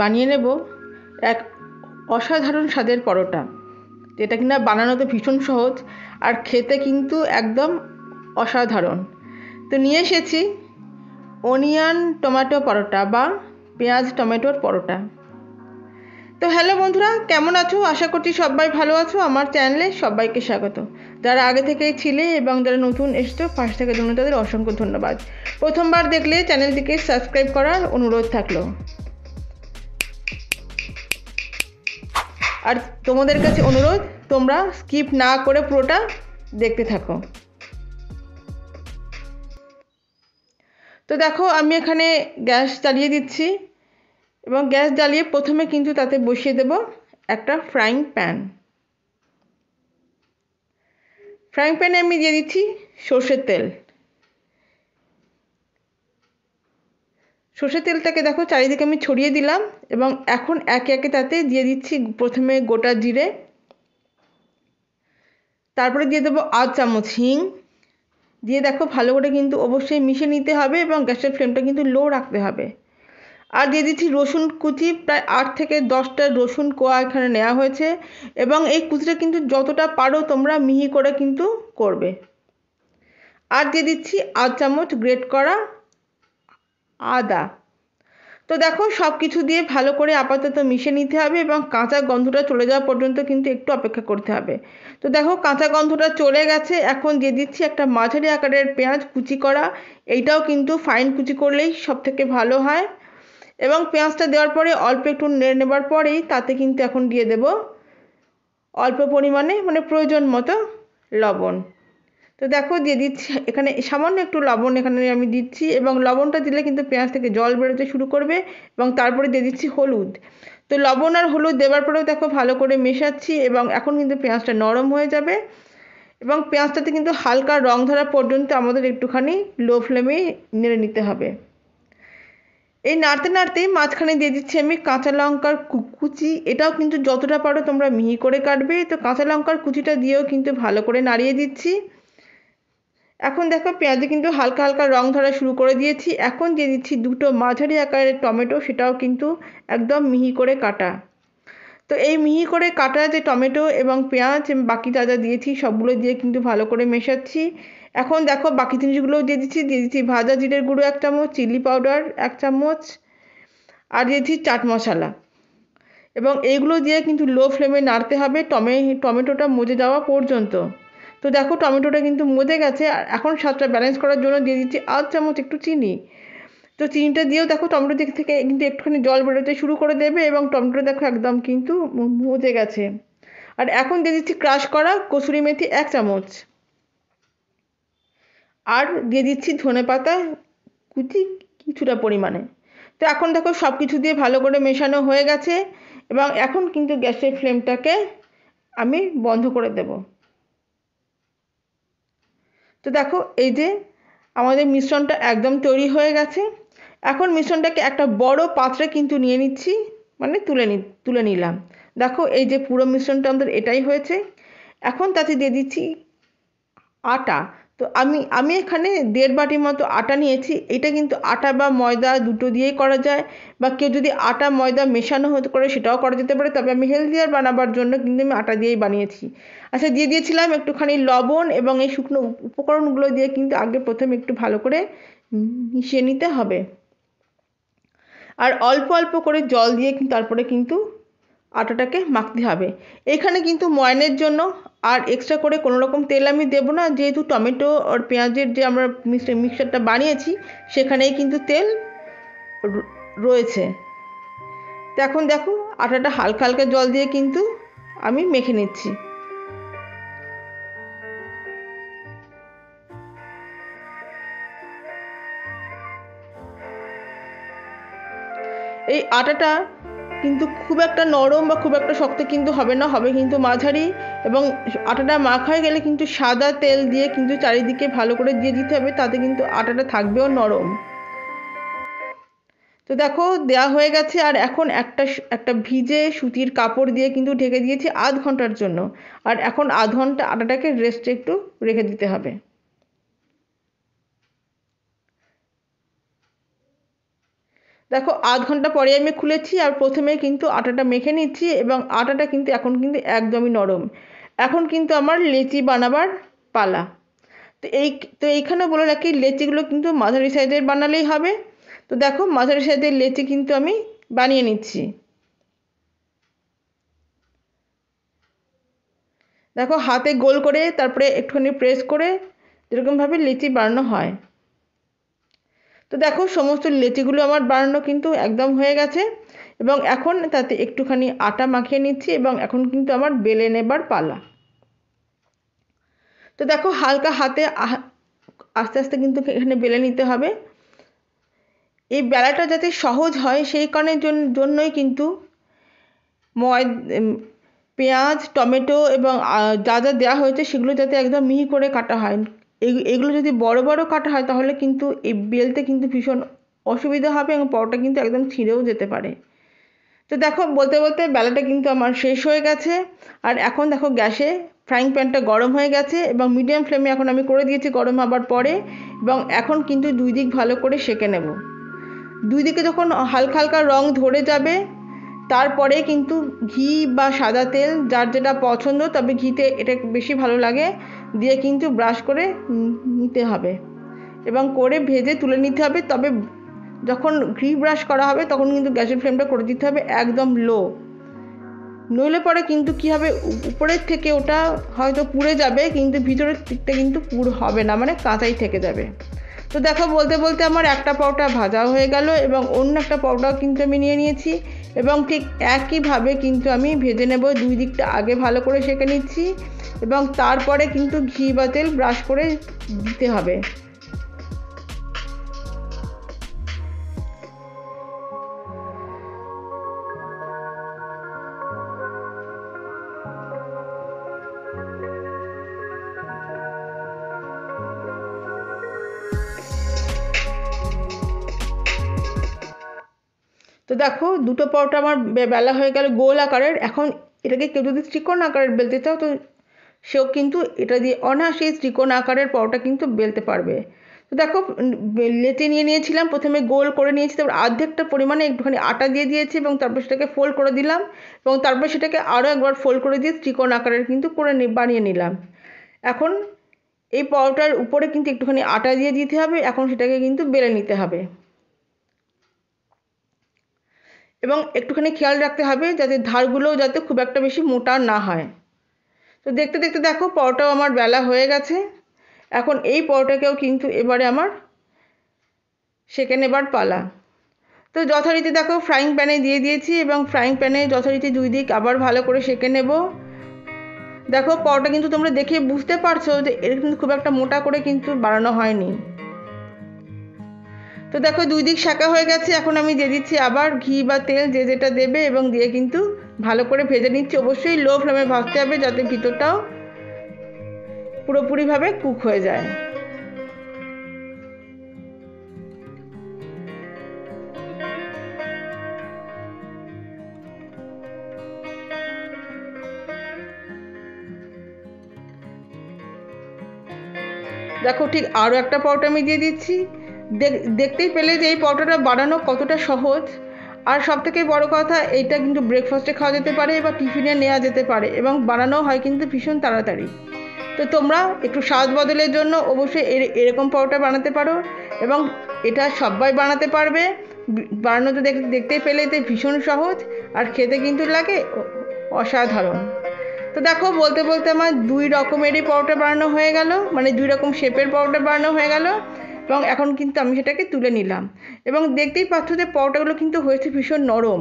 বানিয়ে নেব এক অসাধারণ স্বাদের পরোটা, যেটা কিনা বানানো তো ভীষণ সহজ আর খেতে কিন্তু একদম অসাধারণ। তো নিয়ে এসেছি অনিয়ন টমেটো পরোটা বা পেঁয়াজ টমেটোর পরোটা। তো হ্যালো বন্ধুরা, কেমন আছো? আশা করছি সবাই ভালো আছো। আমার চ্যানেলে সবাইকে স্বাগত। যারা আগে থেকেই ছিলে এবং যারা নতুন এসছো পাশ থেকে জন্য তাদের অসংখ্য ধন্যবাদ। প্রথমবার দেখলে চ্যানেলটিকে সাবস্ক্রাইব করার অনুরোধ থাকলো। আর তোমাদের কাছে অনুরোধ, তোমরা স্কিপ না করে পুরোটা দেখতে থাকো। তো দেখো, আমি এখানে গ্যাস জ্বালিয়ে দিচ্ছি এবং গ্যাস জ্বালিয়ে প্রথমে কিন্তু তাতে বসিয়ে দেব একটা ফ্রাইং প্যান। ফ্রাইং প্যানে আমি দিয়ে দিচ্ছি সর্ষের তেল। সর্ষের তেলটাকে দেখো চারিদিকে আমি ছড়িয়ে দিলাম এবং এখন একে একে তাতে দিয়ে দিচ্ছি প্রথমে গোটা জিরে, তারপরে দিয়ে দেবো আধ চামচ হিং, দিয়ে দেখো ভালো করে কিন্তু অবশ্যই মিশিয়ে নিতে হবে এবং গ্যাসের ফ্লেমটা কিন্তু লো রাখতে হবে। আর দিয়ে দিচ্ছি রসুন কুচি, প্রায় 8 থেকে 10টা রসুন কোয়া এখানে নেওয়া হয়েছে এবং এই কুচিটা কিন্তু যতটা পারো তোমরা মিহি করে কিন্তু করবে। আর দিয়ে দিচ্ছি আধ চামচ গ্রেট করা আদা। তো দেখো সব কিছু দিয়ে ভালো করে আপাতত মিশিয়ে নিতে হবে এবং কাঁচা গন্ধটা চলে যাওয়া পর্যন্ত কিন্তু একটু অপেক্ষা করতে হবে। তো দেখো কাঁচা গন্ধটা চলে গেছে, এখন দিয়ে দিচ্ছি একটা মাঝারি আকারের পেঁয়াজ কুচি করা। এইটাও কিন্তু ফাইন কুচি করলেই সব থেকে ভালো হয়। এবং পেঁয়াজটা দেওয়ার পরে অল্প একটু নেড়ে নেবার পরেই তাতে কিন্তু এখন দিয়ে দেব অল্প পরিমাণে মানে প্রয়োজন মতো লবণ। তো দেখো দিয়ে দিচ্ছি এখানে সামান্য একটু লবণ এখানে আমি দিচ্ছি এবং লবণটা দিলে কিন্তু পেঁয়াজ থেকে জল বেরোতে শুরু করবে। এবং তারপরে দিয়ে দিচ্ছি হলুদ। তো লবণ আর হলুদ দেওয়ার পরেও দেখো ভালো করে মেশাচ্ছি এবং এখন কিন্তু পেঁয়াজটা নরম হয়ে যাবে এবং পেঁয়াজটাতে কিন্তু হালকা রং ধরা পর্যন্ত আমাদের একটুখানি লো ফ্লেমে নেড়ে নিতে হবে। এই নাড়তে নাড়তেই মাঝখানে দিয়ে দিচ্ছি আমি কাঁচা লঙ্কার কুচি। এটাও কিন্তু যতটা পারো তোমরা মিহি করে কাটবে। তো কাঁচা লঙ্কার কুচিটা দিয়েও কিন্তু ভালো করে নাড়িয়ে দিচ্ছি। এখন দেখো পেঁয়াজে কিন্তু হালকা হালকা রং ধরা শুরু করে দিয়েছি। এখন দিয়ে দিচ্ছি দুটো মাঝারি আকারের টমেটো, সেটাও কিন্তু একদম মিহি করে কাটা। তো এই মিহি করে কাটা যে টমেটো এবং পেঁয়াজ বাকি যা যা দিয়েছি সবগুলো দিয়ে কিন্তু ভালো করে মেশাচ্ছি। এখন দেখো বাকি জিনিসগুলোও দিয়ে দিচ্ছি ভাজা জিরের গুঁড়ো 1 চামচ, চিলি পাউডার 1 চামচ আর দিয়েছি চাট মশলা। এবং এইগুলো দিয়ে কিন্তু লো ফ্লেমে নাড়তে হবে টমেটোটা মজে যাওয়া পর্যন্ত। তো দেখো টমেটোটা কিন্তু মজে গেছে। আর এখন স্বাদটা ব্যালেন্স করার জন্য দিয়ে দিচ্ছি আধ চামচ একটু চিনি। তো চিনিটা দিয়েও দেখো টমেটো দিক থেকে কিন্তু একটুখানি জল বেরোতে শুরু করে দেবে এবং টমেটোটা দেখো একদম কিন্তু মজে গেছে। আর এখন দিয়ে দিচ্ছি ক্রাশ করা কসুরি মেথি 1 চামচ আর দিয়ে দিচ্ছি ধনেপাতা কুচি কিছুটা পরিমাণে। তো এখন দেখো সব কিছু দিয়ে ভালো করে মেশানো হয়ে গেছে এবং এখন কিন্তু গ্যাসের ফ্লেমটাকে আমি বন্ধ করে দেব। তো দেখো এই যে আমাদের মিশ্রণটা একদম তৈরি হয়ে গেছে। এখন মিশ্রণটাকে একটা বড় পাত্রে কিন্তু নিয়ে নিচ্ছি, মানে তুলে নিলাম। দেখো এই যে পুরো মিশ্রণটা আমাদের এটাই হয়েছে। এখন তাতে দিয়ে দিচ্ছি আটা। তো আমি এখানে 1.5 বাটি মতো আটা নিয়েছি। এটা কিন্তু আটা বা ময়দা দুটো দিয়েই করা যায় বা কেউ যদি আটা ময়দা মেশানো হতে করে সেটাও করা যেতে পারে, তবে আমি হেলদিয়ার বানাবার জন্য কিন্তু আমি আটা দিয়েই বানিয়েছি। আচ্ছা, দিয়ে দিয়েছিলাম একটুখানি লবণ এবং এই শুকনো উপকরণগুলো দিয়ে কিন্তু আগে প্রথমে একটু ভালো করে মিশিয়ে নিতে হবে। আর অল্প অল্প করে জল দিয়ে তারপরে কিন্তু আটাটাকে মাখতে হবে। এখানে কিন্তু ময়ানের জন্য আর এক্সট্রা করে কোনো রকম তেল আমি দেবো না, যেহেতু টমেটো আর পেঁয়াজের যে আমরা মিক্সচারটা বানিয়েছি সেখানেই কিন্তু তেল রয়েছে। তো এখন দেখো আটাটা হালকা হালকা জল দিয়ে কিন্তু আমি মেখে নিচ্ছি। এই আটাটা কিন্তু খুব একটা নরম বা খুব একটা শক্ত কিন্তু হবে না, হবে কিন্তু মাঝারি। এবং আটাটা মাখা হয়ে গেলে কিন্তু সাদা তেল দিয়ে কিন্তু চারিদিকে ভালো করে দিয়ে দিতে হবে, তাতে কিন্তু আটাটা থাকবেও নরম। তো দেখো দেওয়া হয়ে গেছে। আর এখন একটা ভিজে সুতির কাপড় দিয়ে কিন্তু ঢেকে দিয়েছি আধ ঘন্টার জন্য। আর এখন আধ ঘন্টা আটাটাকে রেস্টে একটু রেখে দিতে হবে। দেখো আধ ঘন্টা পরে আমি খুলেছি আর প্রথমে কিন্তু আটাটা মেখে নিচ্ছি এবং আটাটা কিন্তু এখন কিন্তু একদমই নরম। এখন কিন্তু আমার লেচি বানাবার পালা। তো এইখানে বলে রাখি লেচিগুলো কিন্তু মাঝারি সাইজের বানালেই হবে। তো দেখো মাঝারি সাইজের লেচি কিন্তু আমি বানিয়ে নিচ্ছি। দেখো হাতে গোল করে তারপরে একটুখানি প্রেস করে এরকমভাবে লেচি বানানো হয়। তো দেখো সমস্ত লেচিগুলো আমার বানানো কিন্তু একদম হয়ে গেছে এবং এখন তাতে একটুখানি আটা মাখিয়ে নিচ্ছি এবং এখন কিন্তু আমার বেলে নেবার পালা। তো দেখো হালকা হাতে আস্তে আস্তে কিন্তু এখানে বেলে নিতে হবে। এই বেলাটা যাতে সহজ হয় সেই কারণের জন্যই কিন্তু পেঁয়াজ, টমেটো এবং যা যা দেওয়া হয়েছে সেগুলো যাতে একদম মিহি করে কাটা হয়। এগুলো যদি বড় বড় কাটা হয় তাহলে কিন্তু এই বেলতে কিন্তু ভীষণ অসুবিধা হবে এবং পরোটা কিন্তু একদম ছিঁড়েও যেতে পারে। তো দেখো বলতে বলতে বেলাটা কিন্তু আমার শেষ হয়ে গেছে। আর এখন দেখো গ্যাসে ফ্রাইং প্যানটা গরম হয়ে গেছে এবং মিডিয়াম ফ্লেমে এখন আমি করে দিয়েছি গরম হবার পরে এবং এখন কিন্তু দুই দিক ভালো করে সেঁকে নেব। দুই দিকে যখন হালকা হালকা রং ধরে যাবে তারপরে কিন্তু ঘি বা সাদা তেল যার যেটা পছন্দ, তবে ঘিতে এটা বেশি ভালো লাগে, দিয়ে কিন্তু ব্রাশ করে নিতে হবে এবং করে ভেজে তুলে নিতে হবে। তবে যখন ঘি ব্রাশ করা হবে তখন কিন্তু গ্যাসের ফ্লেমটা করে দিতে হবে একদম লো, নইলে পরে কিন্তু কী হবে উপরের থেকে ওটা হয়তো পুড়ে যাবে কিন্তু ভিতরের দিকটা কিন্তু পুড় হবে না, মানে কাঁচাই থেকে যাবে। তো দেখো বলতে বলতে আমার একটা পরোটা ভাজাও হয়ে গেল এবং অন্য একটা পরোটাও কিন্তু আমি নিয়ে নিয়েছি এবং ঠিক একইভাবে কিন্তু আমি ভেজে নেব। দুই দিকটা আগে ভালো করে সেঁকে নিচ্ছি এবং তারপরে কিন্তু ঘি বা তেল ব্রাশ করে দিতে হবে। তো দেখো দুটো পরোটা আমার বেলা হয়ে গেল গোল আকারের। এখন এটাকে কেউ যদি ত্রিকোণ আকারের বেলতে চাও তো সেও কিন্তু এটা দিয়ে অনায়াসে ত্রিকোণ আকারের পরোটা কিন্তু বেলতে পারবে। তো দেখো লেচি নিয়ে নিয়েছিলাম, প্রথমে গোল করে নিয়েছি, তারপর অর্ধেকটা পরিমাণে একটুখানি আটা দিয়ে দিয়েছি এবং তারপর সেটাকে ফোল্ড করে দিলাম এবং তারপর সেটাকে আরও একবার ফোল্ড করে দিয়ে ত্রিকোণ আকারের কিন্তু করে বানিয়ে নিলাম। এখন এই পরোটার উপরে কিন্তু একটুখানি আটা দিয়ে দিতে হবে, এখন সেটাকে কিন্তু বেলে নিতে হবে এবং একটুখানি খেয়াল রাখতে হবে যাতে ধারগুলোও যাতে খুব একটা বেশি মোটা না হয়। তো দেখতে দেখতে দেখো পরোটাও আমার বেলা হয়ে গেছে। এখন এই পরোটাকেও কিন্তু এবারে আমার সেঁকে নেবার পালা। তো যথারীতি দেখো ফ্রাইং প্যানে দিয়ে দিয়েছি এবং ফ্রাইং প্যানে যথারীতি দুই দিক আবার ভালো করে সেঁকে নেব। দেখো পরোটা কিন্তু তোমরা দেখে বুঝতে পারছো যে এর কিন্তু খুব একটা মোটা করে কিন্তু বানানো হয়নি। তো দেখো দুই দিক সেঁকা হয়ে গেছে, এখন আমি দিয়ে দিচ্ছি আবার ঘি বা তেল যে যেটা দেবে এবং দিয়ে কিন্তু ভালো করে ভেজে নিচ্ছি। অবশ্যই লো ফ্লেমে ভাজতে হবে যাতে ভিতরটাও পুরোপুরিভাবে কুক হয়ে যায়। দেখো ঠিক আরও একটা পরোটা আমি দিয়ে দিচ্ছি। দেখতেই পেলে যে এই পরোটাটা বানানো কতটা সহজ। আর সবথেকে বড় কথা এইটা কিন্তু ব্রেকফাস্টে খাওয়া যেতে পারে বা টিফিনে নেওয়া যেতে পারে এবং বানানো হয় কিন্তু ভীষণ তাড়াতাড়ি। তো তোমরা একটু স্বাদ বদলের জন্য অবশ্যই এরকম পরোটা বানাতে পারো এবং এটা সবাই বানাতে পারবে। বানানো তো দেখতেই পেলে এতে ভীষণ সহজ আর খেতে কিন্তু লাগে অসাধারণ। তো দেখো বলতে বলতে আমার দুই রকমেরই পরোটা বানানো হয়ে গেল, মানে দুই রকম শেপের পরোটা বানানো হয়ে গেল এবং এখন কিন্তু আমি সেটাকে তুলে নিলাম এবং দেখতেই পাচ্ছ যে পরোটাগুলো কিন্তু হয়েছে ভীষণ নরম।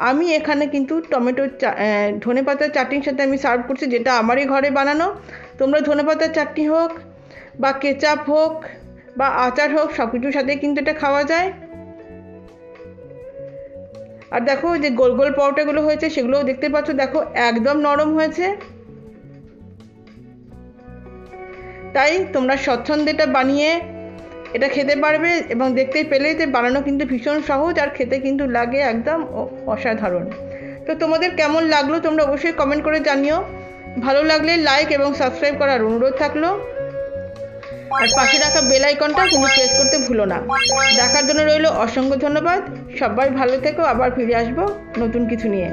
আমি এখানে কিন্তু ধনেপাতার চাটনির সাথে আমি সার্ভ করছি, যেটা আমারই ঘরে বানানো। তোমরা ধনেপাতার চাটনি হোক বা কেচাপ হোক বা আচার হোক সব কিছুর সাথে কিন্তু এটা খাওয়া যায়। আর দেখো যে গোল গোল পরোটাগুলো হয়েছে সেগুলোও দেখতে পাচ্ছ, দেখো একদম নরম হয়েছে। তাই তোমরা স্বচ্ছন্দে এটা বানিয়ে এটা খেতে পারবে এবং দেখতেই পেলে যে বানানো কিন্তু ভীষণ সহজ আর খেতে কিন্তু লাগে একদম অসাধারণ। তো তোমাদের কেমন লাগলো তোমরা অবশ্যই কমেন্ট করে জানিও। ভালো লাগলে লাইক এবং সাবস্ক্রাইব করার অনুরোধ থাকলো আর পাশে রাখা বেল আইকনটা কিন্তু প্রেস করতে ভুলো না। দেখার জন্য রইল অসংখ্য ধন্যবাদ। সবাই ভালো থেকো, আবার ফিরে আসবো নতুন কিছু নিয়ে।